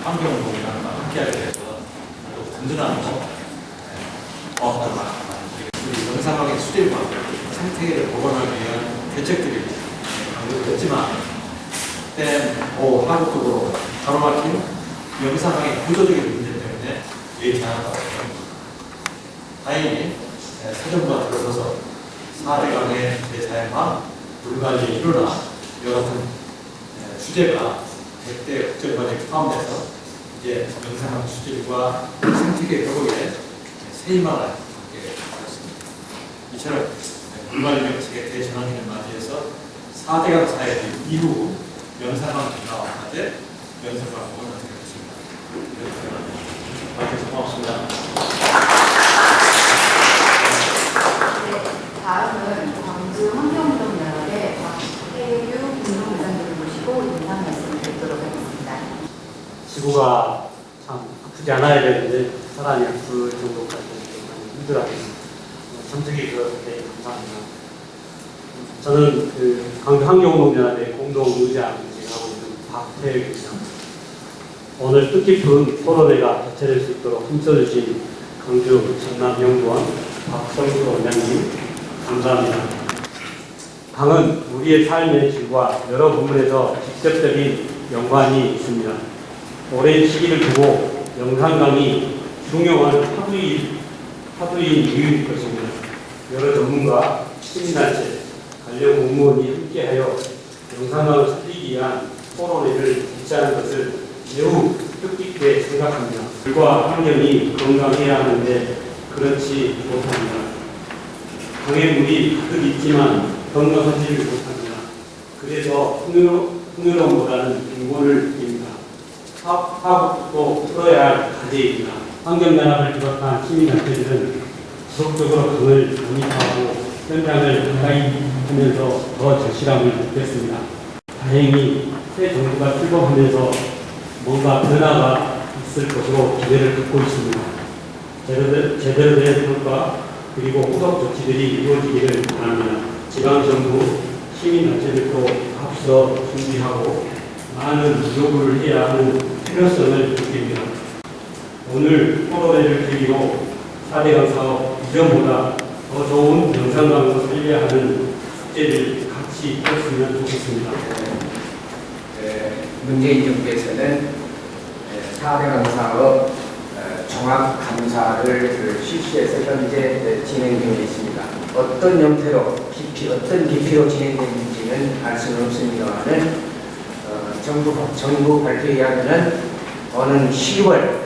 환경운동이랑 함께하게 돼서 또 든든한 어떤 우리 영상학의 수질과 생태계를 복원하기 위한 대책들이 강조됐지만 한국적으로 바로 막힌 영상학의 구조적인 문제 때문에 얘기하는 거예요. 다행히 세정부가 들어서서 4대강의 대자연과 물관리 이루나 여러 같은 주제가 100대 국제관에 포함돼서 이제 영상학 수질과 생태계 회복에 새 희망을 갖게 되었습니다. 이처럼 물관리 정책의 대전환기를 맞이해서 4대강 사회 이후 영상학 기사와 과제, 영상학 복원을 하게 됐습니다. 이렇게 고맙습니다. 다음은 광주 환경운동연합의 박혜규 공동부장님을 모시고 인사 말씀을 드리도록 하겠습니다. 지구가 참 아프지 않아야 되는데 사람이 아플 정도까지 힘들어하겠습니다. 참석해 주셔서 대단히 감사합니다. 저는 광주 환경운동연합의 공동의장을 하고 있는 박혜규입니다. 오늘 뜻깊은 토론회가 개최될 수 있도록 힘써주신 광주 전남 영도원 박성수 원장님 감사합니다. 강은 우리의 삶의 질과 여러 부분에서 직접적인 연관이 있습니다. 오랜 시기를 두고 영산강이 중요한 화두인 이유일 것입니다. 여러 전문가, 시민단체, 관련 공무원이 함께하여 영산강을 살리기 위한 토론회를 개최하는 것을 매우 뜻깊게 생각합니다. 물과 환경이 건강해야 하는데 그렇지 못합니다. 강의 물이 가득 있지만 건강하지를 못합니다. 그래서 풍요로움보다는 빈곤을 빕니다. 화학도 풀어야 할 과제입니다. 환경연합을 비롯한 시민단체들은 지속적으로 강을 모니터하고 현장을 가까이 하면서 더 절실함을 느꼈습니다. 다행히 새 정부가 출범하면서 뭔가 변화가 있을 것으로 기대를 갖고 있습니다. 제대로 된 평가 그리고 후속 조치들이 이루어지기를 바랍니다. 지방정부, 시민단체들도 앞서 준비하고 많은 노력을 해야 하는 필요성을 느낍니다. 오늘 토론회를 계기로 4대강 사업 이전보다 더 좋은 영상강으로 살려야 하는 숙제를 같이 했으면 좋겠습니다. 문재인 정부에서는 4대강 사업 종합감사를 실시해서 현재 진행 중에 있습니다. 어떤 형태로 어떤 깊이로 진행되는지는 알 수는 없습니다만은 정부 발표에 하면은 오는 10월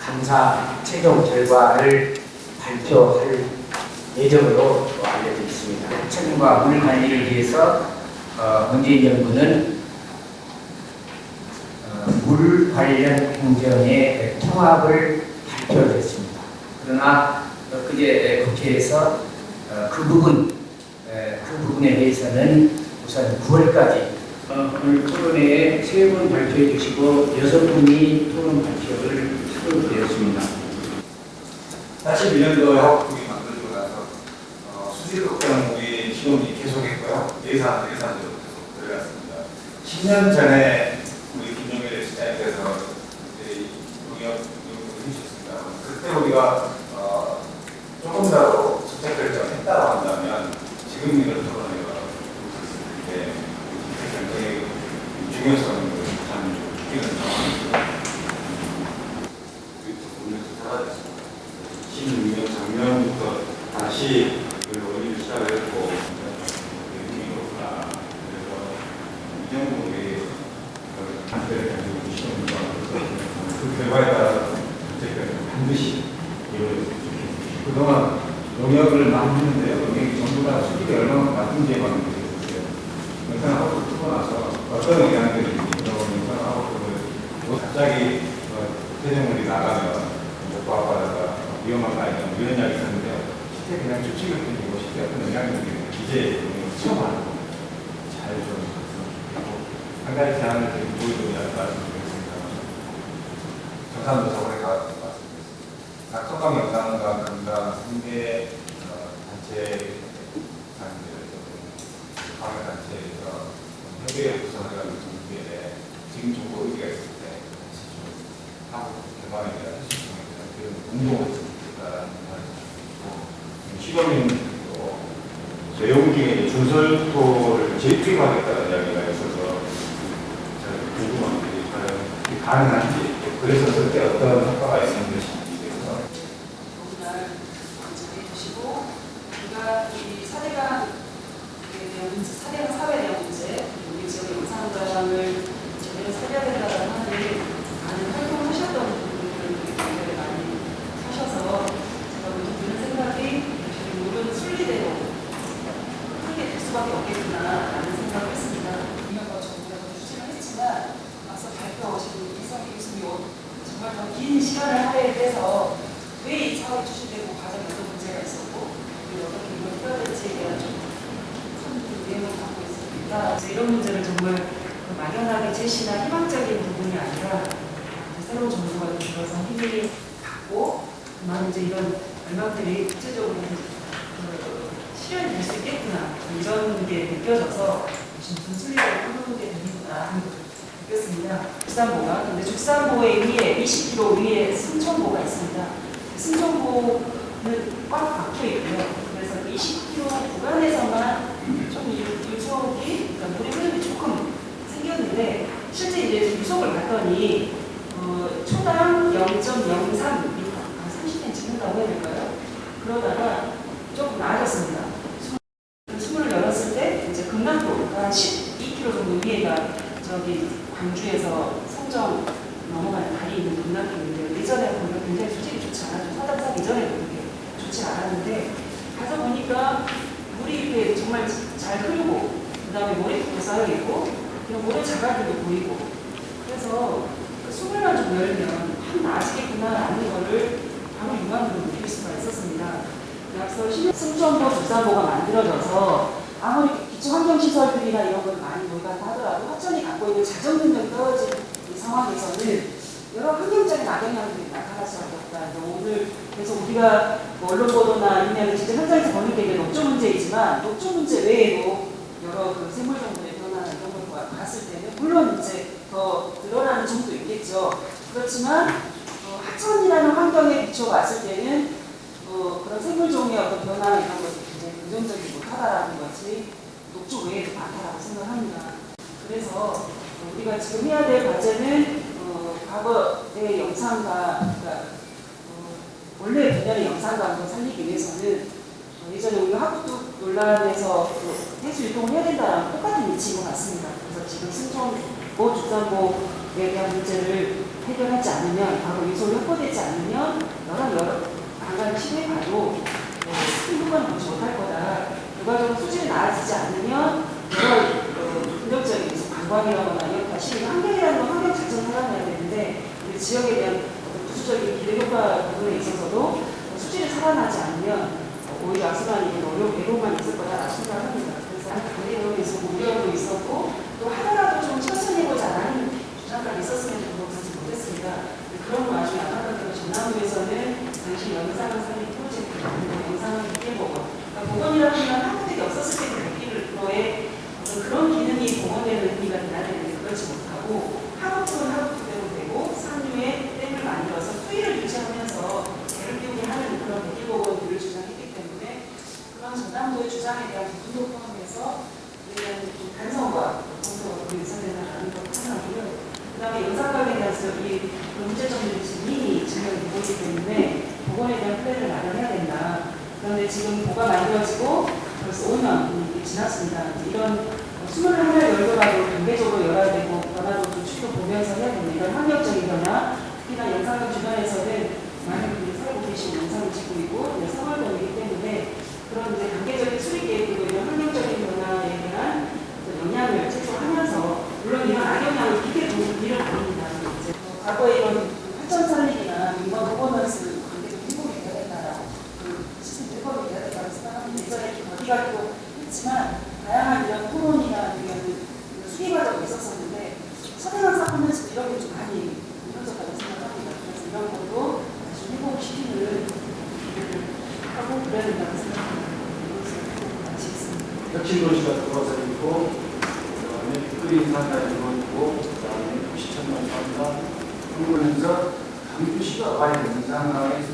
감사 최종 결과를 발표할 예정으로 알려져 있습니다. 체증과 물 관리를 위해서 문재인 정부는 물 관련 행정의 통합을 발표했습니다. 그러나 그제 국회에서 그 부분에 대해서는 우선 9월까지 오늘 토론회에 3분 발표해 주시고 6분이 토론 발표를 하도록 되었습니다. 41년도에 하국국이 만들어지고 나서 수질 걱정 우리 시험이 계속했고요. 예산도 계속 들어갔습니다. 10년 전에 우리 김용일 시장님께서 용역을 해주셨습니다. 그때 우리가 조금 더 정책 결정했다고 한다면 지금 이런 토론회가 있을 때 결정의 중요성을 참 느끼는 상황입니다. 보면서 사라졌습니다. 16년 작년부터 다시 그 논의를 시작했고 느낌이 그렇구나. 그래서 이 정도 우리 한때를 가지고 시험을 그 결과에 따라서 반드시 이루어졌으면 좋겠습니다. 그동안 농약을 만드는데요. 농약이 전부 다 수익이 얼마나 맞는지에만 모르겠어요. 영상하고 쓰고 나서 어떤 영향들이 있는지 영상하고 갑자기 세정물이 나가면 과학바다가 위험한 거 아니냐 이런 이야기 있었는데 실제 그냥 추측을 드리고 실제 어떤 영향들이 이제 처음 하는 거 잘 좀 한 가지 제안을 보여드리고 말씀드리겠습니다. 정산도 저번에 가봤습니다. 낙석강 영상과 금강 3개 단체 강의단체에서 협의회 구성해가지고 준비에 지금 정보 의기가 있을 때 운동했습니다. 시범인도 내용 중에 준설토를 재투입하겠다는 이야기가 있어서 저는 궁금한 게 과연 이게 가능한지, 그래서 그때 어떤 효과가 있는 것인지 그래서 오늘 정해 주시고 우리가 이 사대강 사회 내용 문제, 우리 지역의 영상관을 제대로 살려야 된다는 많은 활동하셨던 분들을 많이 하셔서 제가 먼저 드는 생각이 물은 순리대로 풀게 될 수밖에 없겠구나라는 생각을 했습니다. 이명박 정부가 추진을 했지만 앞서 발표하신 이성희 교수님 정말 더 긴 시간을 할애해서 왜 이 사업이 추진되고 과정에 어떤 문제가 있었고 그리고 어떻게 이걸 해야 될지에 대한 큰 내용을 갖고 있습니다. 그래서 이런 문제를 정말 막연하게 제시나 희망적인 부분이 아니라 새로운 정부가 들어서 힘이 갖고 그만 이제 이런 얼마들이 구체적으로 실현이 될 수 있겠구나 이런 게 느껴져서 무슨 순리를 꾸는게 되는구나 느꼈습니다. 죽산보가 근데 죽산보에 위에 20km 위에 승천보가 있습니다. 승천보는 꽉 박혀 있고요. 그래서 20km 구간에서만 좀 유속이 그러니까 물의 흐름이 조금 생겼는데 실제 이제 유속을 봤더니 초당 0.03m 30cm 찍는다고 해야 될까요? 그러다가 조금 나아졌습니다. 수문을 열었을 때 이제 금남도가 12km 정도 위에가 저기 광주에서 성정 넘어가는 다리 있는 금남도인데 예전에 보면 굉장히 수질이 좋지 않았죠. 사담사 예전에도 그렇게 좋지 않았는데 가서 보니까 물이 이렇게 정말 잘 흐르고 그 다음에 모래도 쌓여있고 그냥 모래 자갈들도 보이고 그래서 수문만 좀 열면 한 나아지겠구나라는 거를 바로 육안으로 느낄 수가 있었습니다. 앞서 승천보, 죽산보가 만들어져서 아무리 기초환경시설들이나 이런 걸 많이 몰간다 하더라도 화천이 갖고 있는 자정 능력이 떨어진 이 상황에서는 여러 환경적인 악영향들이 나타날 수밖에 없다. 오늘 그래서 우리가 언론 보도나 아니면 진짜 현장에서 보는 게 이제 녹조 문제이지만 녹조 문제 외에도 여러 그 생물 정도의 변화나 이런 걸 봤을 때는 물론 이제 더 늘어나는 점도 있겠죠. 그렇지만 하천이라는 환경에 비춰봤을 때는 그런 생물종의 어떤 변화 이런 것이 굉장히 긍정적이지 못하다라는 것이 녹조 외에도 많다라고 생각합니다. 그래서 우리가 지금 해야 될 과제는 과거의 영상과 그러니까 원래 분야의 영상과를 살리기 위해서는 예전에 우리가 하부뚝 논란에서 해수 유통을 해야 된다는 똑같은 이치인 것 같습니다. 그래서 지금 승천보, 죽산보에 대한 문제를 해결하지 않으면 바로 유소이 확보되지 않으면 여러 방안을 시도해봐도 큰 부분은 보지 못할 거다. 결과적으로 수질이 나아지지 않으면 여러 긍정적인 관광이라거나 이런 다시 환경이라는 건 환경 자체를 살아내야 되는데 우리 지역에 대한 부수적인 기대 효과 부분에 있어서도 수질이 살아나지 않으면 오히려 악순환이 외로움만 있을 거다라고 생각합니다. 그래서 관계도 있었고 우려도 있었고 또 하더라도 좀 천천히 해보자라는 주장까지 있었으면 그렇지 못했습니다. 그런 와중에 아까도 전남도에서는 당시 영상을 살린 프로젝트, 영상을 느껴보고 그러니까 보건이라는 건 한국에 없었을 때 그 100%의 그런 기능이 보건되는 의미가 돼야 되는데 그렇지 못하고 하급은 하급대로 되고 상류에 댐을 만들어서 수위를 유지하면서 배를 띄우게 하는 그런 백일보건들을 주장했기 때문에 그런 전남도의 주장에 대한 부분도 포함해서 우리는 좀 반성과 공정으로 인사되나라는 걸 생각하고요. 그 다음에 영상과에 대해서 이 문제점들이 지금 이미 증명이 되고 있기 때문에 보건에 대한 플랜을 마련해야 된다. 그런데 지금 보가 만들어지고 벌써 5년이 지났습니다. 이런 수문을 하나 열더라도 단계적으로 열어야 되고 변화도 좀 추도 보면서 해야 되는 이런 환경적인 변화 특히나 영상과 주변에서는 많은 분들이 살고 계시고 영상을 짓고 있고 생활권이기 때문에 그런 이제 단계적인 수립 계획으로 이런 환경적인 변화에 대한 영향을 최소화하면서 물론 이런 악영향을 깊게 보는 일은 아닙니다. 과거에 이런 하천 살리기나 이번 거버넌스 관계도 행복이 돼야 된다라고 그 시스템 대법이 돼야 된다고 생각합니다. 예전에 어디 가기도 했지만 다양한 이런 토론이나 아니면 수기 과정이 있었었는데 서대강 사건에서 이런 게 좀 많이 이루어졌다고 생각합니다. 그래서 이런 것도 다시 회복시키는 일을 하고 그래야 된다고 생각합니다. 이것을 마치겠습니다. 혁신도시가 들어와서 있고 그다음에 그린 산다는 이루어지고 그다음에 90천만 산다 그러면서 강주시가 와야 되는 상황에서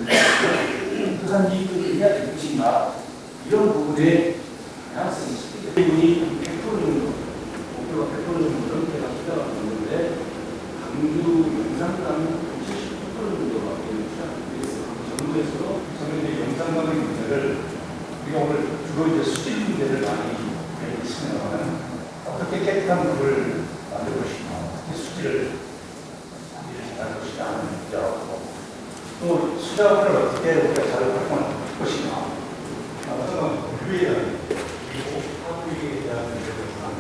어떠한 이익을 해야 될 것인가 이런 부분에 다양성이 있습니다. 이분이 100% 정도 목표가 100% 정도는 제가 수량을 넣는데 강주 영상과는 70% 정도가 되어 있습니다. 정부에서 저는 영상과의 문제를 우리가 오늘 주로 이제 수질 문제를 많이 있으면 어떻게 깨끗한 물을 만들 것이냐, 어떻게 수질을 잘할 것이냐 하는 문제라고 또 수자원을 어떻게 우리가 잘 활용할 것이냐 어떤 분류에 대한 학부에 대한 문제를 하는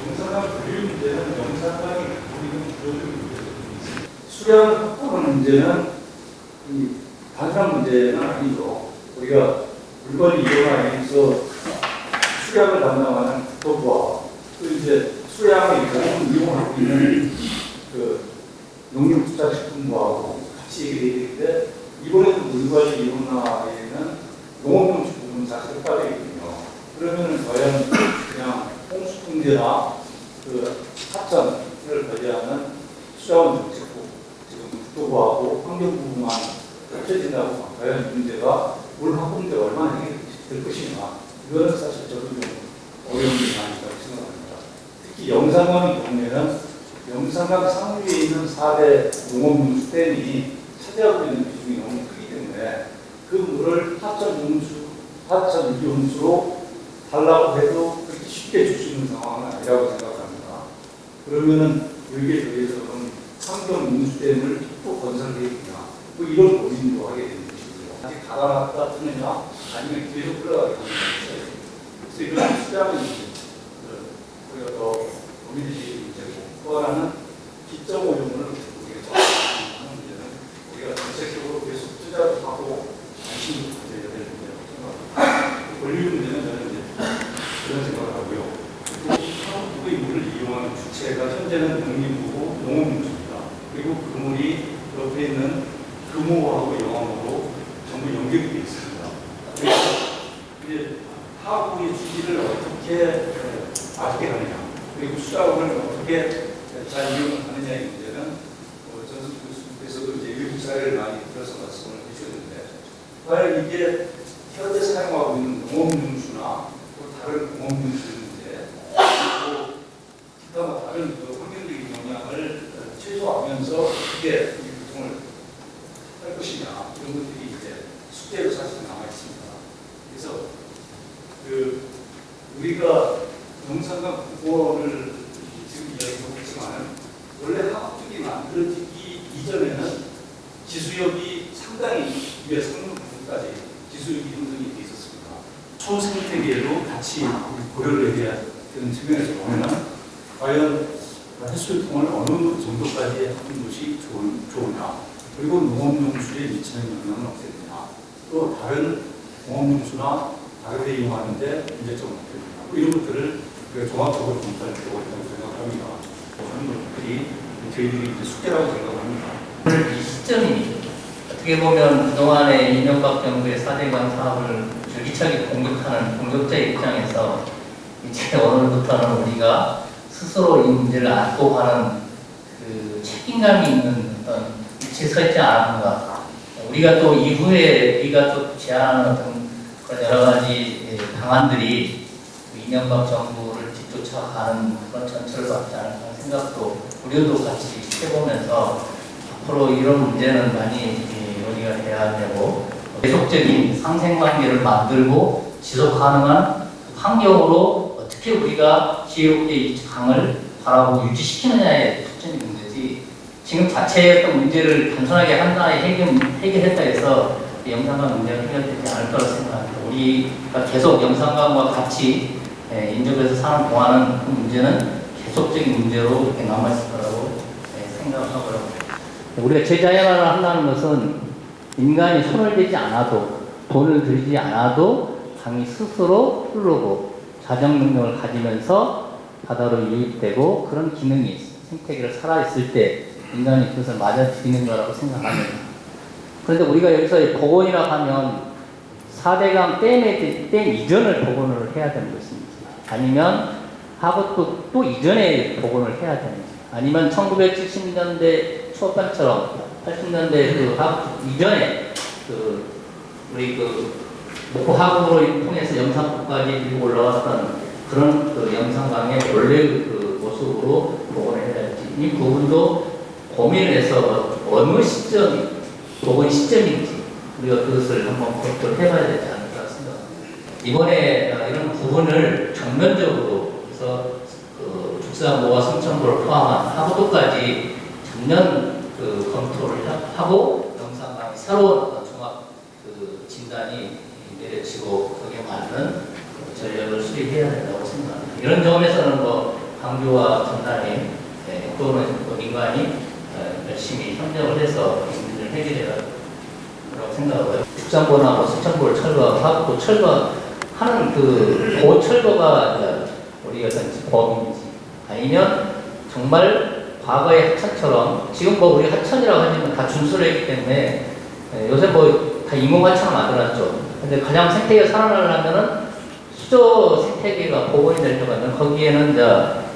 영상과 분류 문제는 영상과의 우리는 주요적인 문제가 있습니다. 수량 확보 문제는 단순한 문제는 아니죠. 우리가 물건을 이용하면서 수량을 담당하는 국토부와 또 이제 수량을 이용하고 있는 그 농림축산식품부하고 같이 얘기해야 되는데 이번에도 물건을 이용하에는 농업용수 부분 자체가 빠져있거든요. 그러면은 과연 그냥 홍수통제나 그 하천을 관리하는 수자원 정책부 지금 국토부하고 환경부만 합쳐진다고 과연 문제가 물 확보 문제가 얼마나 해결될 것인가 이거는 사실 저도 좀 어려운 게 많다고 생각합니다. 특히 영상강 경우에는 영상강 상류에 있는 4대 농업용수 댐이 차지하고 있는 비중이 너무 크기 때문에 그 물을 하천 유기용수로 달라고 해도 그렇게 쉽게 줄 수 있는 상황은 아니라고 생각합니다. 그러면은 여기에 대해서는 환경용수댐을 또 건설되겠냐 뭐 이런 고민도 하게 되는 것이고요. 아직 닫아놨다 뜨느냐 아니면 계속 흘러가게 하는 것이죠. 그래서 이런 수량은 우리가 더 고민이 문제고 또 하나는 기점 오염을 우리가 하는 문제는 우리가 정책적으로 계속 투자를 하고 관심을 가져야 될 문제라고 생각합니다. 권리 문제는 저는 이제 그런 생각을 하고요. 한국의 물을 이용하는 주체가 현재는 농림부고 농업용수입니다. 그리고 그 물이 옆에 있는 금호하고 영암으로 전부 연결이 되어 있습니다. 그래서 이제 하구의 주기를 어떻게 맞게 하느냐 그리고 수자원을 어떻게 잘 이용하느냐의 문제는 전수 교수님께서도 이제 외국 사례를 많이 들어서 말씀을 해주셨는데 과연 이게 현재 사용하고 있는 농업용수나 또 다른 공업용수의 문제 그리고 기타 뭐 다른 환경적인 영향을 최소화하면서 어떻게 이 유통을 할 것이냐 이런 것들이 이제 숙제로 사실 남아 있습니다. 그래서 그 우리가 영상과 국어를 지금 이야기하고 있지만 원래 학업적이 만들어지기 이전에는 지수역이 상당히 위에 상륙 부분까지 지수역이 형성이 되어 있었습니다. 초생태계로 같이 고려를 해야 되는 측면에서 보면 과연 해수유통을 어느 정도까지 하는 것이 좋으냐 그리고 농업용수에 미치는 영향은 어떻게 되냐 또 다른 공업용수나 다르게 이용하는데 문제점은 어떻게 되냐 이런 것들을 우리가 종합적으로 검토할 필요가 있다고 생각합니다. 그런 것들이 저희들이 이제 숙제라고 생각합니다. 이 시점이 어떻게 보면 그동안의 이명박 정부의 4대강 사업을 줄기차게 공격하는 공격자의 입장에서 이제 오늘부터는 우리가 스스로 이 문제를 안고 가는 그 책임감이 있는 어떤 위치에 서 있지 않았는가. 우리가 또 이후에 우리가 또 제안하는 어떤 그런 여러 가지 방안들이 이명박 정부를 뒤쫓아가는 그런 전철을 받지 않을까 하는 생각도 우리도 같이 해보면서 앞으로 이런 문제는 많이 우리가 해야 되고 계속적인 상생관계를 만들고 지속 가능한 환경으로 어떻게 우리가 지역의 강을 바라보고 유지시키느냐에 초점이 문제지 지금 자체의 어떤 문제를 단순하게 하나에 해결했다 해서 영상강 문제가 해결되지 않을 거라고 생각합니다. 우리가 계속 영상강과 같이 인접해서 사는 동안은 그 문제는 계속적인 문제로 이렇게 남아있을 거라고 생각하고요. 우리가 제자연화를 한다는 것은 인간이 손을 대지 않아도 돈을 들이지 않아도 강이 스스로 흐르고 자정 능력을 가지면서 바다로 유입되고 그런 기능이 생태계를 살아있을 때 인간이 그것을 맞아들이는 거라고 생각합니다. 그런데 우리가 여기서 복원이라고 하면 4대강 댐 이전을 복원을 해야 되는 것입니다. 아니면 하고 또 이전에 복원을 해야 되는지 아니면 1970년대 초반처럼 80년대 그 학부 이전에 그 우리 그 목포 학부를 통해서 영상국까지 밀고 올라왔던 그런 그 영상강의 원래 그 모습으로 복원을 해야 할지 이 부분도 고민을 해서 어느 시점이 복원 시점인지 우리가 그것을 한번 검토를 해봐야 되지 않을까 생각합니다. 이번에 이런 부분을 전면적으로 그래서 그 죽사모와 성천부를 포함한 하부도까지 전면 그 검토를 하고 영상강의 새로운 어떤 종합 그 진단이 내려지고 거기에 맞는 그 전략을 수립해야 된다고 생각합니다. 이런 점에서는 뭐 강주와 전단이 또는 민간이 열심히 협력을 해서 문제를 해결해야 라고 생각하고요. 죽산보나 뭐 수천보를 철거하고 하부도 철거하는 그 철거가 우리 어떤 범인인지 아니면 정말 과거의 하천처럼 지금 뭐 우리 하천이라고 하면 다 준수를 했기 때문에 요새 뭐 다 인공하천을 만들었죠. 근데 가장 생태계가 살아나려면은 수조 생태계가 복원이 되려면 거기에는 이제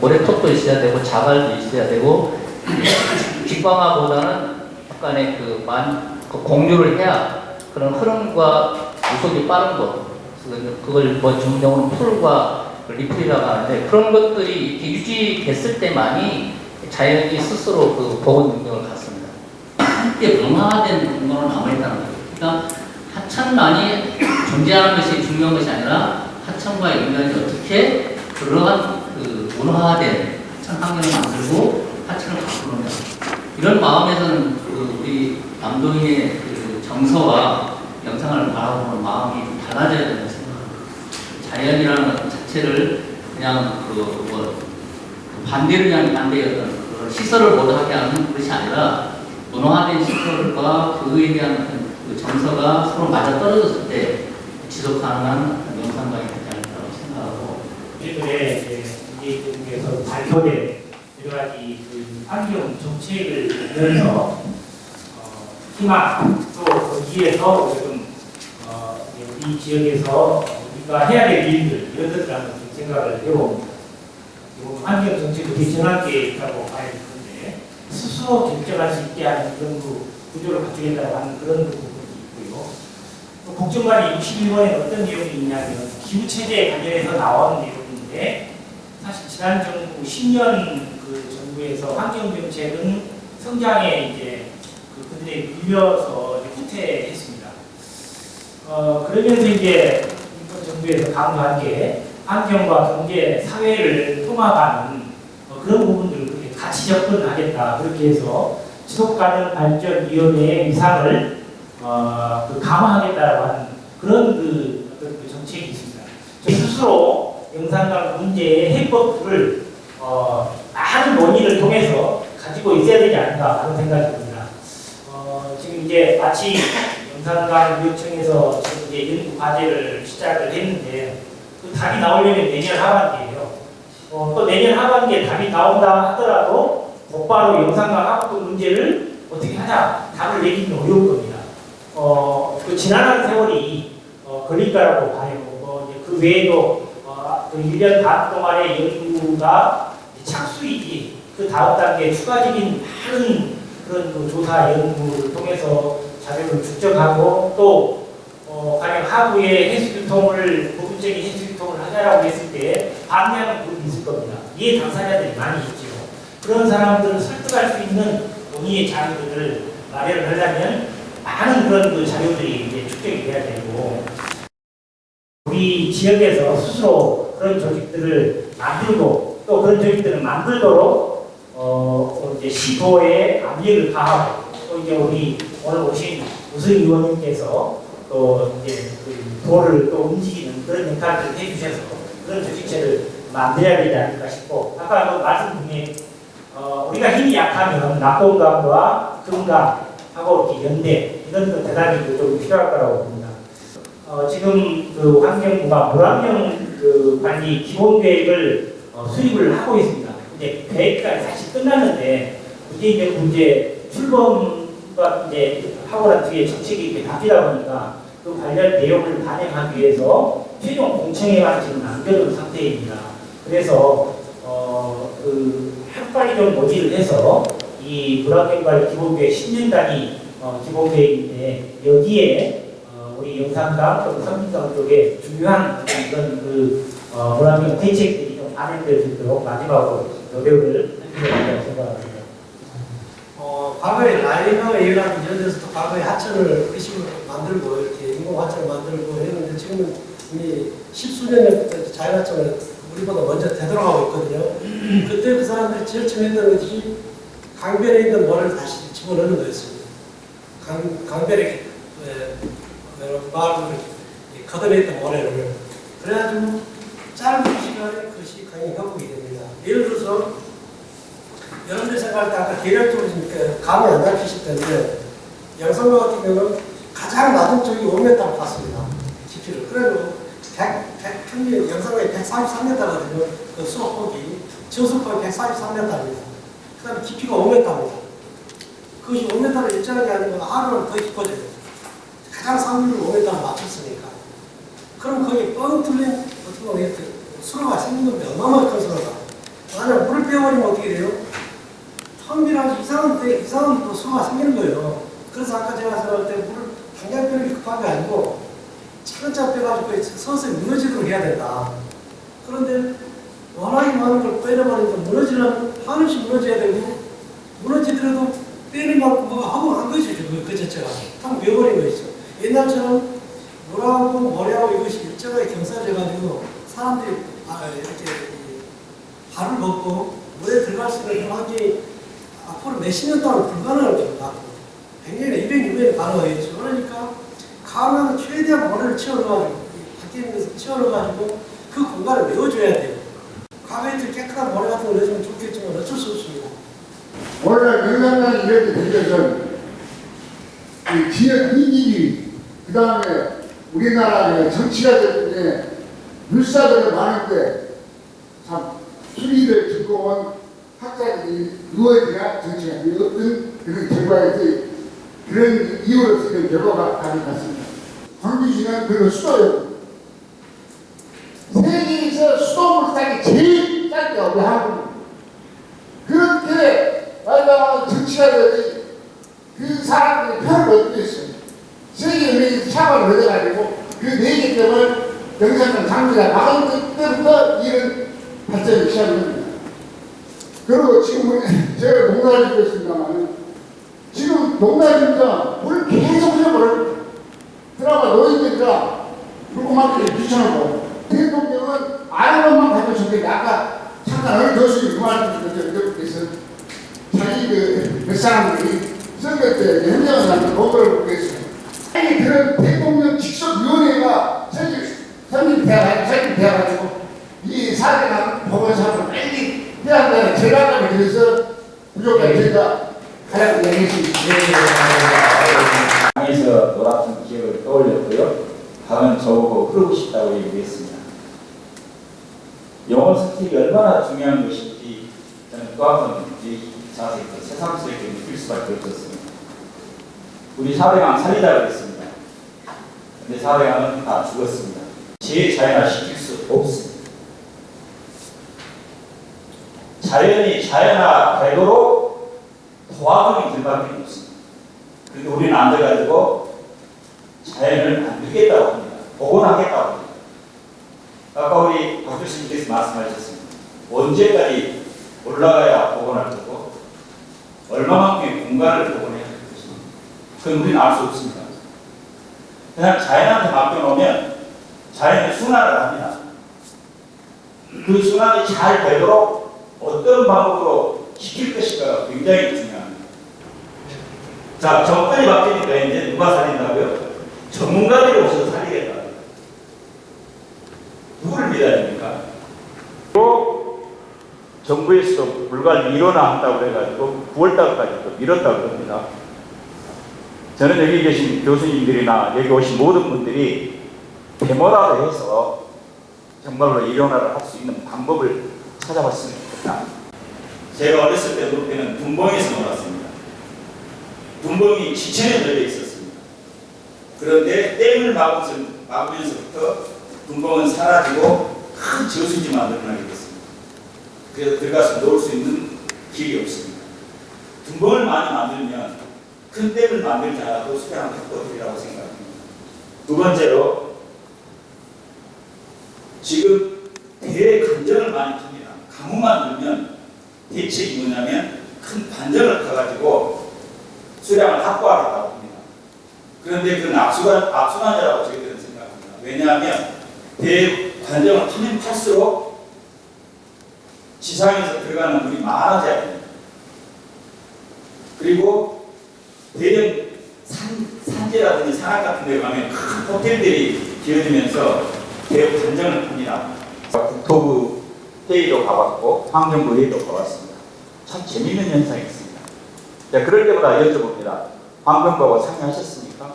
모래톱도 있어야 되고 자갈도 있어야 되고 직방화보다는 약간의 그 공유를 해야 그런 흐름과 유속이 빠른 것 그걸 뭐 전문용어로 풀과 리플이라고 하는데 그런 것들이 이렇게 유지됐을 때만이 자연이 스스로 그 복원 능력을 갖습니다. 함께 문화화된 공간으로 남아있다는 거예요. 그러니까 하천만이 존재하는 것이 중요한 것이 아니라 하천과 인간이 어떻게 그러한 그 문화화된 하천 환경을 만들고 하천을 바꾸느냐 이런 마음에서는 그 우리 남도인의 그 정서와 영상을 바라보는 마음이 달라져야 된다고 생각합니다. 자연이라는 것 자체를 그냥 뭐 반대를 위한 반대였던 그런 시설을 못하게 하는 것이 아니라 문화화된 시설과 그에 대한 그 정서가 서로 맞아 떨어졌을 때 지속 가능한 영상관이 되지 않을까라고 생각하고 최근에 이제에서 발표된 여러 가지 그 환경 정책을 보면서 희망 또 거기에서 지금 우리 지역에서 우리가 해야 될 일들 이런 것들 한번 좀 생각을 해봅니다. 환경 정책을 개선할 게 있다고 봐야 되는데 스스로 결정할 수 있게 하는 그런 구조를 갖추겠다고 하는 그런 부분이 있고요. 또 국정관이 61번에 어떤 내용이 있냐면 기후체제에 관련해서 나오는 내용인데 사실 지난 정부 10년 그 정부에서 환경정책은 성장에 이제 그들에 밀려서 후퇴했습니다. 그러면서 이제 이번 정부에서 강조한 게 환경과 경제, 사회를 통합하는 그런 부분들을 그렇게 같이 접근하겠다. 그렇게 해서 지속가능 발전위원회의 위상을 강화하겠다라고 하는 그런 어떤 정책이 있습니다. 저희 스스로 영산강 문제의 해법을 많은 논의를 통해서 가지고 있어야 되지 않을까 하는 생각이 듭니다. 지금 이제 마치 영산강 요청에서 지금 이제 연구 과제를 시작을 했는데 그 답이 나오려면 내년 하반기예요. 또 내년 하반기에 답이 나온다 하더라도 곧바로 영산강 합도 문제를 어떻게 하냐 답을 내기는 어려울 겁니다. 그 지난한 세월이 걸릴 거라고 봐요. 그 외에도 그 1년 반 동안의 연구가 착수이지 그 다음 단계 추가적인 많은 그런 그 조사 연구를 통해서 자료를 축적하고 또 가령 하부의 해수교통을 부분적인 해수교통을 하자라고 했을 때 반대하는 분이 있을 겁니다. 이해 당사자들이 많이 있죠. 그런 사람들을 설득할 수 있는 논의의 자료들을 마련을 하려면 많은 그런 그 자료들이 이제 축적이 돼야 되고 우리 지역에서 스스로 그런 조직들을 만들고 또 그런 조직들을 만들도록 이제 시도에 압력을 가하고 또 이제 우리 오늘 오신 우승 의원님께서 또 이제 그 도를 또 움직이는 그런 역할을 해주셔서 그런 조직체를 만들어야 되지 않을까 싶고 아까 그 말씀 중에 우리가 힘이 약하면 낙동강과 금강하고 이렇게 연대 이런 거 대단히 좀 필요할 거라고 봅니다. 지금 그 환경부가 물환경 그 관리 기본 계획을 수립을 하고 있습니다. 이제 계획까지 사실 끝났는데 이제 출범과 이제 하고 난 뒤에 정책이 이렇게 바뀌다 보니까 그 관련 내용을 반영하기 위해서 최종 공청회가 지금 남겨둔 상태입니다. 그래서 그 빨리 좀 논의를 해서 이 문화경관 기본계획 10년단위 기본계획인데 여기에 우리 영산강 또는 섬진강 쪽에 중요한 이런 문화경 대책들이 좀 반영될 수 있도록 마지막으로 노력을 해주셔야 생각합니다. 과거에 라이너 A라는 이런 데서도 과거에 하천을 의식으로 만들고 이렇게 인공 하천을 만들고 했는데 지금은 이미 10수년 자연하천을 우리보다 먼저 되돌아가고 있거든요. 그때 그 사람들이 제일 처음 했던 것이 강변에 있는 모래를 다시 집어넣는 거였습니다. 강변에 마을을 걷어냈던 모래를 그래가지고 짧은 시간에 그것이 강이 회복이 됩니다. 예를 들어서 여러분들 생각할 때 아까 계략적으로 감이 안 잡히실 텐데 영산강 같은 경우는 가장 낮은 쪽이 5m를 봤습니다. 깊이를. 그래도 평균 영산강이 143m거든요. 그 수업폭이 저수폭이 143m입니다. 그 다음에 깊이가 5m입니다. 그것이 5m를 일정하게 하는 건 하루는 더 깊어져요. 가장 상류를 5m를 맞췄으니까. 그럼 거기 뻥 뚫린 어떻게 보면 수로가 생긴 건데 어마어마한 큰 수로가. 만약 물을 빼버리면 어떻게 돼요? 텀비라서 이상한 또 수로가 생기는 거예요. 그래서 아까 제가 생각할 때 물을 당장 빼는 게 급한 게 아니고 차근차근 빼가지고 서서히 무너지도록 해야 된다. 그런데 워낙에 많은 걸 빼내버리니까 무너지려면 한없이 무너져야 되고 무너지더라도 빼는 만큼 뭐가 허무한 것이죠. 그 자체가. 탁 외워버린 것이죠. 옛날처럼 물하고 모래하고 이것이 일정하게 경사져가지고 사람들이 이렇게 발을 먹고 물에 들어갈 수 있는 환경이 앞으로 몇십 년 동안 불가능할 겁니다. 100년에 200년에 가능하겠죠. 그러니까 가능한 최대한 모래를 채워넣어가지고 밖에 있는 것을 채워넣어가지고 그 공간을 메워줘야 돼요. 과거에 깨끗한 모래 같은 걸 넣어주면 좋겠지만 어쩔 수 없습니다. 오늘 영상을 이렇게 된 것은 이 지역 이익이 그 다음에 우리나라 정치가 때문에 물사들이 많은데 참 수리를 듣고 온 학자들이 누구에 대한 정치가 어떤 그런 결과에 그런 이유로서 된 결과가 다른 것 같습니다. 광주시는 그런 수도요. 세계에서 수도물상이 제일 짧게 우리 한국. 그렇게 말하면 정치가들이 그 사람들이 표를 얻고 있어요. 세계은행에서 차관을 얻어가지고 그 4개 때문에 영산강 장비가 막은 그때부터 이런 발전이 시작됩니다. 그리고 지금 제가 농사를 짓고 있습니다만 지금 농사짓자 물 계속 흘려버려요. 드라마 노인들이라 물고만들이 비춰놓고 대통령은 아는 것만 가지고 좋겠는데 아까 잠깐 어느 교수님 그 말씀을 여쭤보겠어요. 자기 몇 사람들이 선거 때 현장을 가서 보고를 보고 있어요. 아니 그런 대통령 직속위원회가 설립되어가지고 이 사대강 보건사업을 빨리 해야 한다는 절감을 그래서 부족한 저희가 가장 이야기했습니다. 강에서 놀았던 기억을 떠올렸고요. 강은 저보고 흐르고 싶다고 얘기했습니다. 영혼 선택이 얼마나 중요한 것인지 저는 또 한 번 자세히 새삼스럽게 느낄 수밖에 없었습니다. 우리 사대강 살리자 그랬습니다. 근데 사대강은 다 죽었습니다. 재자연화시킬 수 없습니다. 자연이 자연화되도록 도와주는 길밖에 없습니다. 그런데 우리는 안 돼가지고 자연을 만들겠다고 합니다. 복원하겠다고 합니다. 아까 우리 박 교수님께서 말씀하셨습니다. 언제까지 올라가야 복원할 거고 얼마만큼의 공간을 복원해야 할 것인가. 그건 우리는 알 수 없습니다. 그냥 자연한테 맡겨놓으면 자연의 순환을 합니다. 그 순환이 잘 되도록 어떤 방법으로 시킬 것인가가 굉장히 중요합니다. 자, 정권이 바뀌니까 이제 누가 살린다고요? 전문가들이 오셔서 살리겠다. 누구를 믿어야 됩니까? 또 정부에서 불과 일원화한다고 해가지고 9월달까지 또 미뤘다고 합니다. 저는 여기 계신 교수님들이나 여기 오신 모든 분들이 데모라도 해서 정말로 일원화를 할 수 있는 방법을 찾아봤으면 좋겠다. 제가 어렸을 때 놀 때는 둔벙에서 놀았습니다. 둔벙이 지천에 널려 있었습니다. 그런데 댐을 막으면서부터 둔벙은 사라지고 큰 저수지만 늘어나게 됐습니다. 그래서 들어가서 놀 수 있는 길이 없습니다. 둔벙을 많이 만들면 큰 댐을 만들지 않아도 수량은 확보되리라고 생각합니다. 두 번째로 지금 대관정을 많이 탑니다. 강을 만들면 대책이 뭐냐면 큰 관정을 타가지고 수량을 확보하겠다고 합니다. 그런데 그건 악순환이라고 저희들은 생각합니다. 왜냐하면 대관정을 타면 탈수록 지상에서 들어가는 물이 많아져야 됩니다. 그리고 대형 산지라든지 산악 같은 데 가면 큰 호텔들이 지어지면서 대관정을 탑니다. 국토부 회의도 가봤고 환경부 회의도 가봤습니다. 참 재미있는 현상이 있습니다. 자, 그럴 때마다 여쭤봅니다. 환경부하고 상의하셨습니까?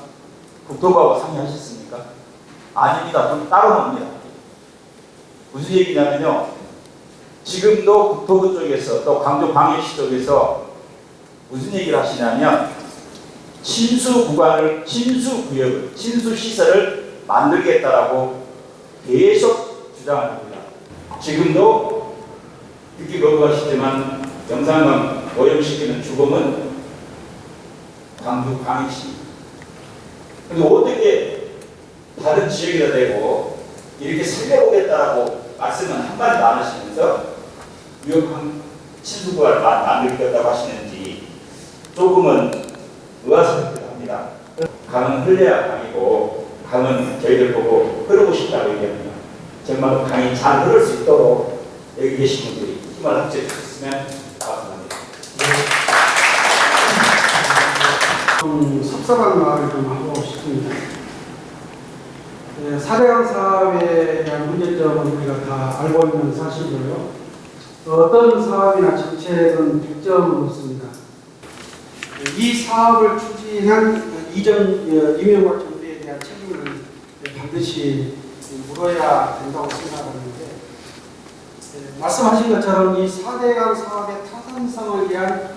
국토부하고 상의하셨습니까? 아닙니다. 좀 따로 놉니다. 무슨 얘기냐면요. 지금도 국토부 쪽에서 또 광주광역시 쪽에서 무슨 얘기를 하시냐면 친수 구간을, 친수 구역을, 친수 시설을 만들겠다라고 계속 주장을 합니다. 지금도 듣기 거부하시지만 영산강 오염시키는 주범은 광주 광역시. 근데 어떻게 다른 지역에다 대고 이렇게 살려보겠다라고 말씀은 한마디도 안 하시면서 위협한 친수구를 만들겠다고 하시는지 조금은 의아스럽합니다. 강은 흘려야 강이고 강은 저희들 보고 흐르고 싶다고 얘기합니다. 정말 강이 잘 흐를 수 있도록 여기 계신 분들이 힘을 합쳐 주셨으면 감사합니다. 좀 섭섭한 말을 좀 하고 싶습니다. 4대강 사업에 대한 문제점은 우리가 다 알고 있는 사실이고요. 어떤 사업이나 정책은 백점은 없습니다. 이 사업을 추진한 이명박 정부에 대한 책임을 반드시 물어야 된다고 생각하는데, 말씀하신 것처럼 이 4대강 사업의 타산성을 위한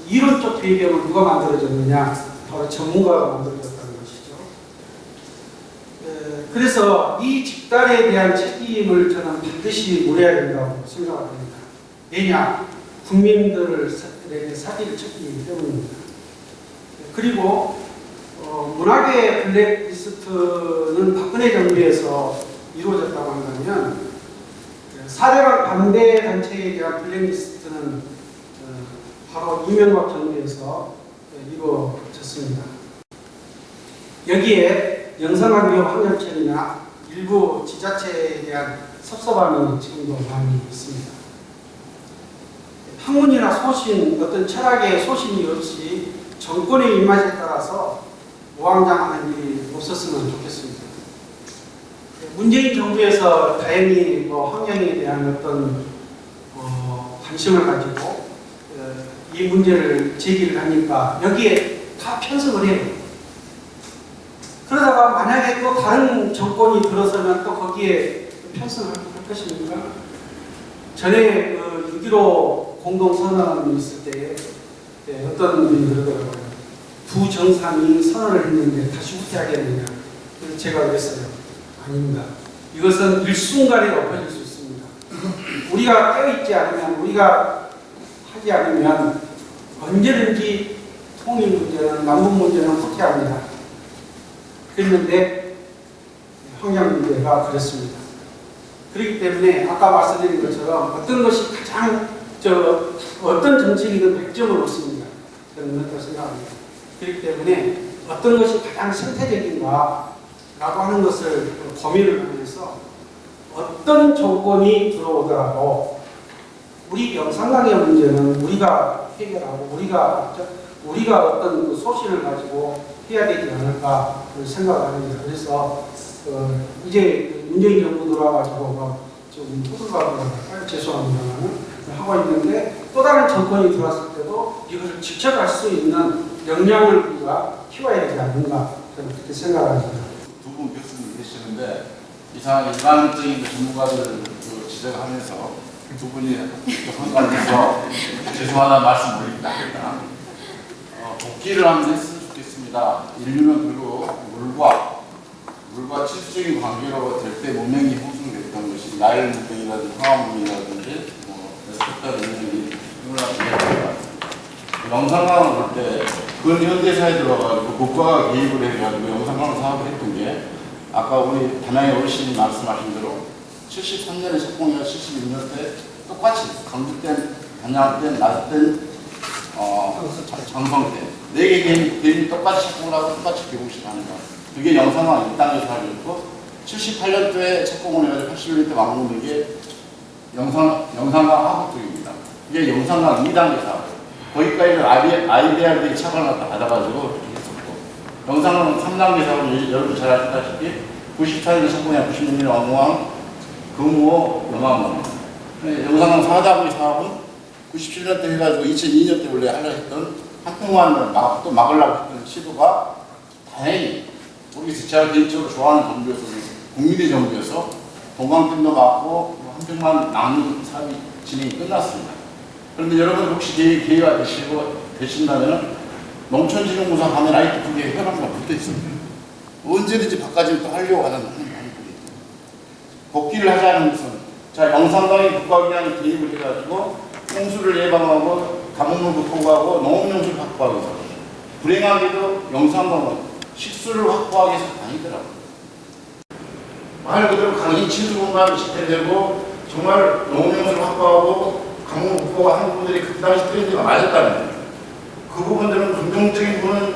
이론적 배경을 누가 만들어줬느냐? 바로 전문가가 만들어줬다는 것이죠. 그래서 이 집단에 대한 책임을 저는 반드시 물어야 된다고 생각합니다. 왜냐? 국민들에게 사기를 쳤기 때문입니다. 그리고 문학의 블랙리스트는 박근혜 정부에서 이루어졌다고 한다면 4대강 반대 단체에 대한 블랙리스트는 바로 이명박 정부에서 이루어졌습니다. 여기에 영산강위협 환경청이나 일부 지자체에 대한 섭섭함이 지금도 많이 있습니다. 학문이나 소신, 어떤 철학의 소신이 없이 정권의 입맛에 따라서 우왕좌왕하는 일이 없었으면 좋겠습니다. 문재인 정부에서 다행히 환경에 대한 어떤 관심을 가지고 이 문제를 제기를 하니까 여기에 다 편성을 해요. 그러다가 만약에 또 다른 정권이 들어서면 또 거기에 편성을 할 것입니까? 전에 6.15 공동선언이 있을 때 어떤 분이 그러더라고요. 두 정상이 선언을 했는데 다시 후퇴하겠느냐. 그래서 제가 그랬어요. 아닙니다. 이것은 일순간에 엎어질 수 있습니다. 우리가 깨어있지 않으면, 우리가 하지 않으면 언제든지 통일 문제는, 남북 문제는 후퇴합니다. 그랬는데 환경 문제가 그랬습니다. 그렇기 때문에 아까 말씀드린 것처럼 어떤 것이 가장 어떤 정책이든 100점은 없습니다. 저는 그렇다고 생각합니다. 그렇기 때문에 어떤 것이 가장 생태적인가 라고 하는 것을 고민을 하면서 어떤 조건이 들어오더라도 우리 영산강의 문제는 우리가 해결하고 우리가 어떤 그 소신을 가지고 해야 되지 않을까 생각을 합니다. 그래서 이제 문재인 정부 들어와가지고 좀 호들갑을 죄송합니다만 하고 있는데, 또 다른 정권이 들어왔을 때도 이것을 지켜갈 수 있는 역량을 우리가 키워야 되지 않는가 저는 그렇게 생각합니다. 두 분 교수님 계시는데 이상 일반적인 전문가들 지적하면서 두 분이 한가운데서 죄송하다는 말씀 올립니다. 복귀를 한번 했으면 좋겠습니다. 인류는 결국 물과 치수적인 관계로 될 때 문명이 형성됐던 것이 나일 문명이라든지 황하 문명이라든지 메소포타미아 문명이 힘을 합니다. 영상강을 볼 때 그건 현대사에 들어가지고 국가가 개입을 해가지고 영상강 사업을 했던 게 아까 우리 담양의 어르신이 말씀하신 대로 73년에 착공해서 71년 때 똑같이 강주 땐, 단양 땐, 낮 땐, 장성 때 4개 개입이 똑같이 착공을 하고 똑같이 개봉식 하는 거. 그게 영상강 이 땅에서 하려고 78년도에 착공을 해가지고 81년 때 완공된 게 영상강 하부 쪽입니다. 이게 영상강 2단계 사업. 거기까지는 IDR들이 차관을 받아가지고 했었고, 영상강 3단계 사업은 여러분 잘 아시다시피 94년에 착공해 96년에 완공한 금호 영암로. 영상강 4단계 사업은 97년 때 해가지고 2002년 때 원래 하려 했던 한평만을 또 막으려고 했던 시도가 다행히 우리 제가 개인적으로 좋아하는 정부에서 국민의 정부에서 동강댐도 막고 한평만 막는 사업이 진행이 끝났습니다. 그런데 여러분 혹시 기회가 되신다면 농촌진흥공사 가면 아직도 그게 혈압과 붙어 있습니다. 언제든지 바꿔지면 또 하려고 하는 분이 복귀를 하자는 것은 자 영상강의 국가기관이 개입을 해가지고 홍수를 예방하고 가뭄을 극복하고 농업용수를 확보하기 위해서 불행하게도 영상강은 식수를 확보하기 위해서 아니더라고요. 말 그대로 강인 친수공간이 집행되고 정말 농업용수를 확보하고 강원 국가와 한국 분들이 그 당시 트렌드가 맞았다는 거예요. 그 부분들은 긍정적인 부분은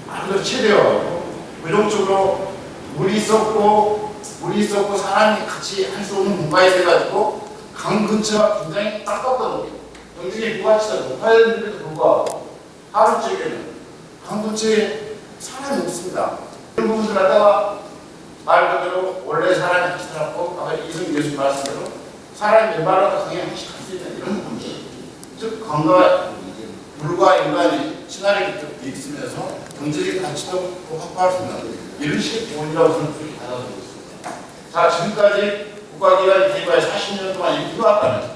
말 그대로 최대화하고 부정적으로 물이 있었고 사람이 같이 할 수 없는 공간이 돼가지고 강 근처가 굉장히 따뜻하거든요. 경쟁의 부가치가 높아야 되는데도 불구하고 하루 쪽에는 강 근처에 사람이 없습니다. 이런 부분들 갖다가 말 그대로 원래 사람이 같이 살았고 아까 이승 교수님 말씀대로 사람이 왼발하고 강에 한 번씩 갈 수 있는 이런 부분들 즉 강과 물과 인간이 친화력이 있으면서 경제적인 가치도 확보할 수 있는 이런 식의 부분이라고 저는 받아들이고 있습니다. 자 지금까지 국가기관이 개입하여 40년 동안 이루어왔다는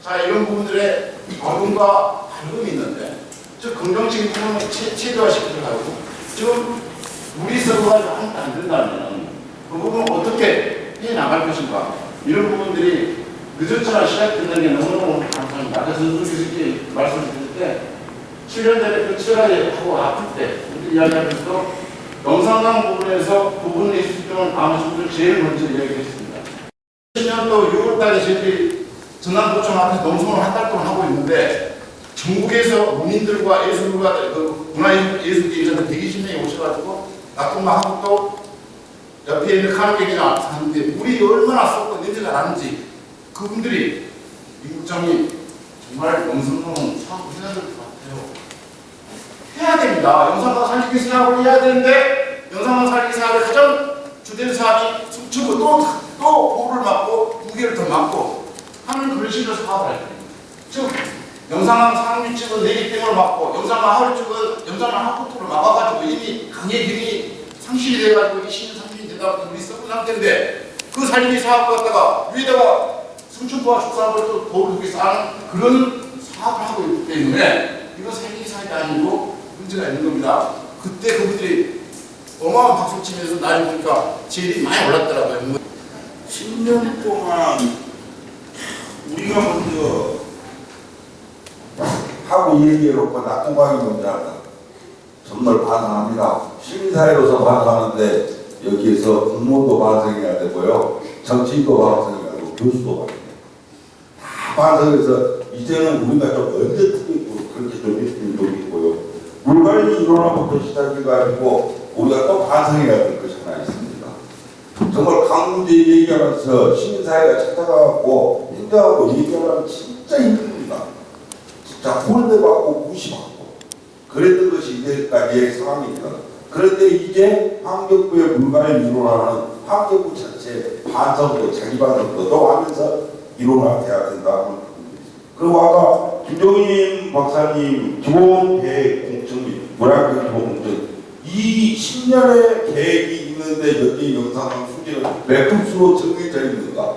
자 이런 부분들의 어금과 밝음이 있는데 즉 긍정적인 부분을 최대화시키도록 하고 지금 물이 썩어가지고 하나도 안 된다면 그 부분을 어떻게 해나갈 것인가 이런 부분들이 늦었지만 시작되는 게 너무너무 감사합니다. 그래서 선생님께 말씀을 드릴 때 7년 전에 그 치열하게 하고 아플 때 이야기하면서 영상강 부분에서 부분의 수준은 아마 분들 제일 먼저 이야기했습니다. 10년도 6월달에 저희들이 전남도청 앞에서 농성을 한 달 동안 하고 있는데 전국에서 문인들과 예술가 그 문화예술계에서는 120명이 오셔가지고 낙동강하고 또 옆에 있는 카노객이나 하는데 물이 얼마나 썩고 냄새가 나는지 그분들이 이 국장이 정말 영상강은 사업을 해야 될 것 같아요. 해야 됩니다. 영상강 살리기 사업을 해야 되는데 영상강 살리기 사업의 가장 주된 사업이 승천부 또 보호를 막고 무게를 더 막고 하는 그런 식으로 사업을 할 겁니다. 즉 영상강 상류 쪽은 내기댐을 막고 영상강 하류 쪽은 영상강 하포토를 막아가지고 이미 강의 기능이 상실이 돼가지고 20년 30년 되다 보니 우리 썩은 상태인데 그 살리기 사업을 갖다가 위에다가 승천부와 축사업을 또 도를 두기 쌓는 그런 사업을 하고 있기 때문에 이거 살리기 사업이 아니고 문제가 있는 겁니다. 그때 그분들이 어마어마한 박수를 치면서 나이 보니까 제일이 많이 올랐더라고요. 10년 동안 우리가 먼저 하고 얘기해놓고 낙동강이 먼저 한다. 정말 반성합니다. 시민사회로서 반성하는데 여기에서 공무원도 반성해야 되고요. 정치인도 반성해야 되고 교수도 반성해야 돼요. 다 반성해서 이제는 우리가 좀 언제트고 그렇게 좀 했으면 좋겠고요. 물갈이 일어나부터 시작해가지고 우리가 또 반성해야 될 것이 하나 있습니다. 정말 강 문제 얘기하면서 시민사회가 찾아가고 행정하고 얘기하면 진짜 힘듭니다. 진짜 홀대받고 무시받고 그랬던 것이 이제까지의 상황입니다. 그런데 이제 환경부의 물갈이 일어나는 환경부 자체 반성도 자기 반성도 또 하면서 일어나야 된다. 그리고 아까 김종인 박사님 기본 계획 공청이 문화권 기본 공청 이 10년의 계획이 있는데 여기 영상강 수지는 몇 급수로 정해져 있는가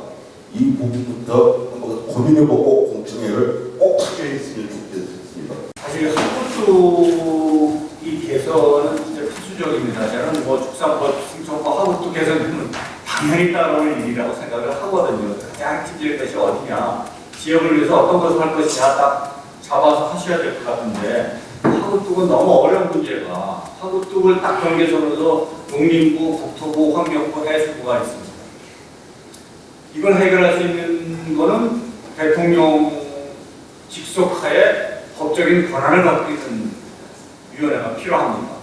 이 부분부터 한번 고민해보고 공청회를 꼭 하게 했으면 좋겠습니다. 사실 하구축이 개선은 진짜 필수적입니다. 저는 뭐 축산법, 승천법, 하구축 개선은 당연히 따라올 일이라고 생각을 하거든요. 가장 찌질 것이 어디냐, 지역을 위해서 어떤 것을 할 것이냐 딱 잡아서 하셔야 될 것 같은데 하구뚝은 너무 어려운 문제가 하구뚝을 딱 경계선으로 농림부, 국토부, 환경부, 해수부가 있습니다. 이걸 해결할 수 있는 거는 대통령 직속하에 법적인 권한을 갖고 있는 위원회가 필요합니다.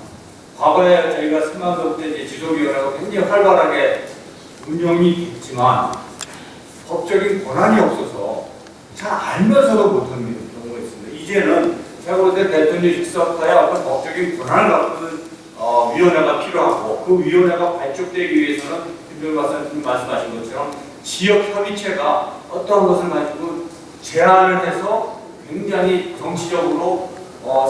과거에 저희가 3만도 때 지속위원회가 굉장히 활발하게 운영이 됐지만 법적인 권한이 없어서 잘 알면서도 못하는 경우가 있습니다. 이제는 제가 볼 때 대통령 직속하에 어떤 법적인 권한을 갖고 있는 위원회가 필요하고 그 위원회가 발족되기 위해서는 김병일 박사님 말씀하신 것처럼 지역 협의체가 어떠한 것을 가지고 제안을 해서 굉장히 정치적으로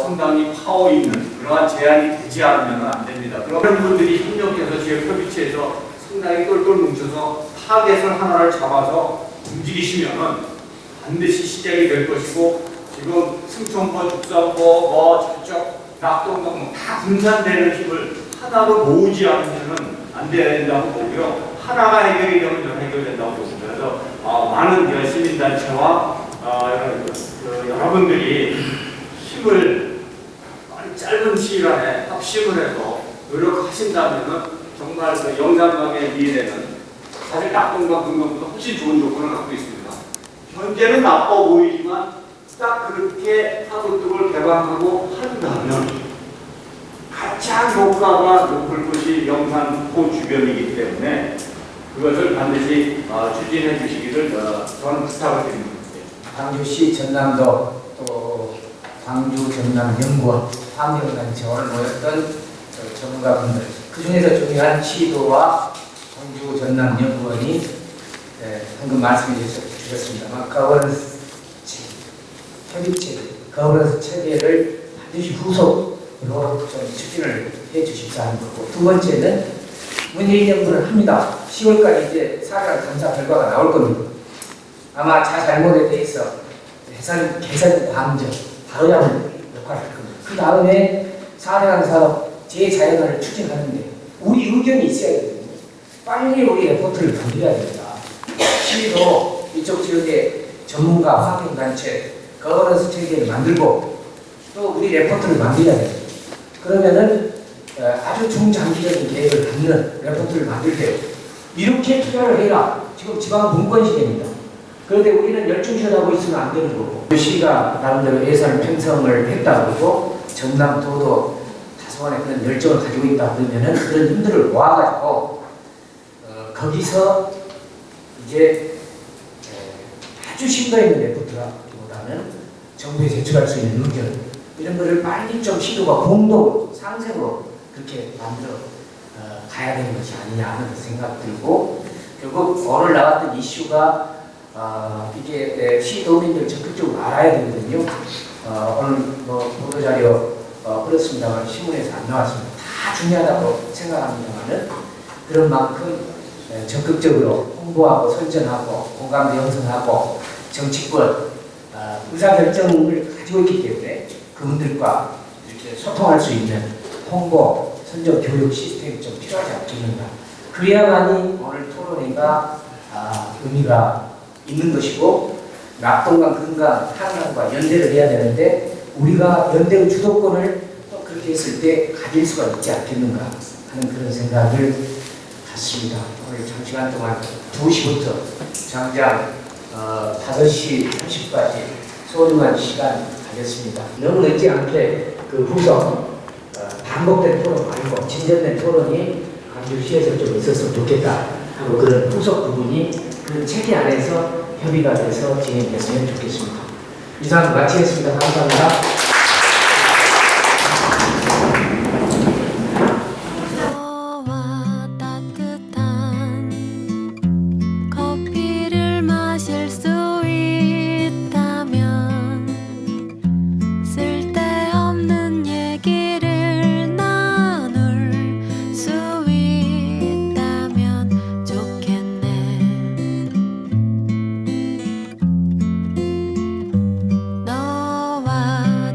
상당히 파워 있는 그러한 제안이 되지 않으면 안 됩니다. 그런 분들이 협력해서 지역 협의체에서 상당히 똘똘 뭉쳐서 타겟을 하나를 잡아서 움직이시면은 반드시 시작이 될 것이고 지금 승천보, 죽산보, 저쪽 낙동강 다 분산되는 힘을 하나로 모으지 않으면은 안 된다고 보고요. 하나가 해결이 되면 좀 해결된다고 보습니다. 그래서 많은 시민단체와 여러분들이 힘을 짧은 시일 안에 합심을 해서 노력하신다면 정말 그 영산강의 미래는 사실 낙동강 금강보다 훨씬 좋은 조건을 갖고 있습니다. 현재는 나빠 보이지만 딱 그렇게 하구뚝을 개방하고 한다면 가장 효과가 높을 것이 영산포 주변이기 때문에 그것을 반드시 추진해 주시기를 저는 부탁을 드립니다. 광주시 전남도 또 광주 전남연구원 환경단체와 모였던 전문가분들 그 중에서 중요한 시도와 광주 전남연구원이 방금 말씀해 주셨습니다만 거버넌스 협의체, 거버넌스 체계를 반드시 후속으로 좀 추진을 해 주십사 하는 거고 두 번째는 문재인 정부는 합니다. 10월까지 이제 사회랑 감사 결과가 나올 겁니다. 아마 잘못에 대해서 개선 방정 다뤄야 하는 역할을 할 겁니다. 그 다음에 사회랑 사업 재자연화를 추진하는데 우리 의견이 있어야 되거든요. 빨리 우리 레포트를 만들어야 됩니다. 시도 이쪽 지역의 전문가 환경단체 거버넌스 체계를 만들고 또 우리 레포트를 만들어야 됩니다. 그러면은 아주 중장기적인 계획을 갖는 레포트를 만들 때 이렇게 투자를 해라. 지금 지방 분권 시대입니다. 그런데 우리는 열중시하고 있으면 안 되는 거고 시가 나름대로 예산 편성을 했다고 그러고 전남도도 다소간의 그런 열정을 가지고 있다 그러면은 그런 힘들을 모아가지고 거기서 이제 아주 심도 있는 레포트라기보다는 정부에 제출할 수 있는 의견 이런 거를 빨리 좀 시도가 공동으로 상생으로 그렇게 만들어 가야 되는 것이 아니냐 하는 생각 들고 결국 오늘 나왔던 이슈가 이게 시도민들 적극적으로 알아야 되거든요. 오늘 뭐 보도자료 그렇습니다만 신문에서 안 나왔습니다. 다 중요하다고 생각합니다만은 그런 만큼 적극적으로 홍보하고 선전하고 공감대 형성하고 정치권 의사결정을 가지고 있기 때문에 그분들과 이렇게 소통할 수 있는 홍보, 선전 교육 시스템이 좀 필요하지 않겠는가. 그래야만이 오늘 토론회가 의미가 있는 것이고 낙동강, 금강, 한강과 연대를 해야 되는데 우리가 연대의 주도권을 또 그렇게 했을 때 가질 수가 있지 않겠는가 하는 그런 생각을 갖습니다. 오늘 장시간 동안 2시부터 장장 5시 30분까지 소중한 시간 가졌습니다. 너무 늦지 않게 그 후속 반복된 토론 말고 진전된 토론이 광주시에서 좀 있었으면 좋겠다 하고 그런 후속 부분이 그 체계 안에서 협의가 돼서 진행됐으면 좋겠습니다. 이상 마치겠습니다. 감사합니다. 너와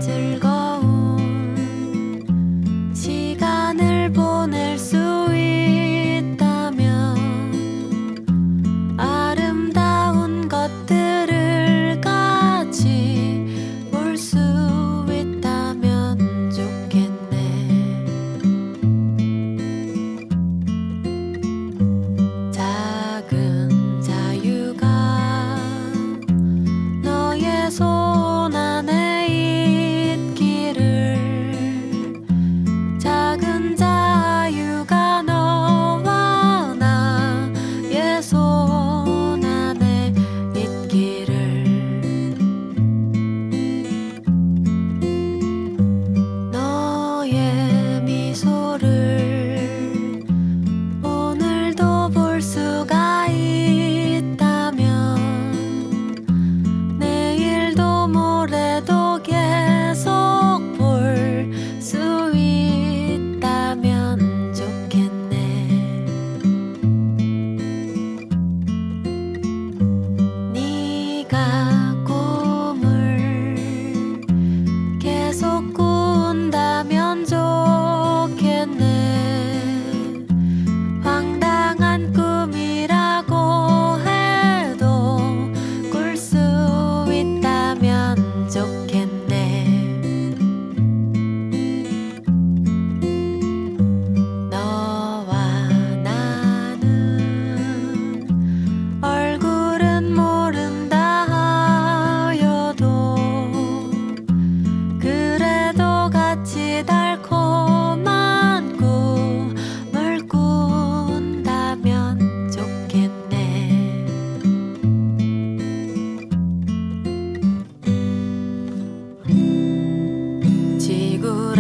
지구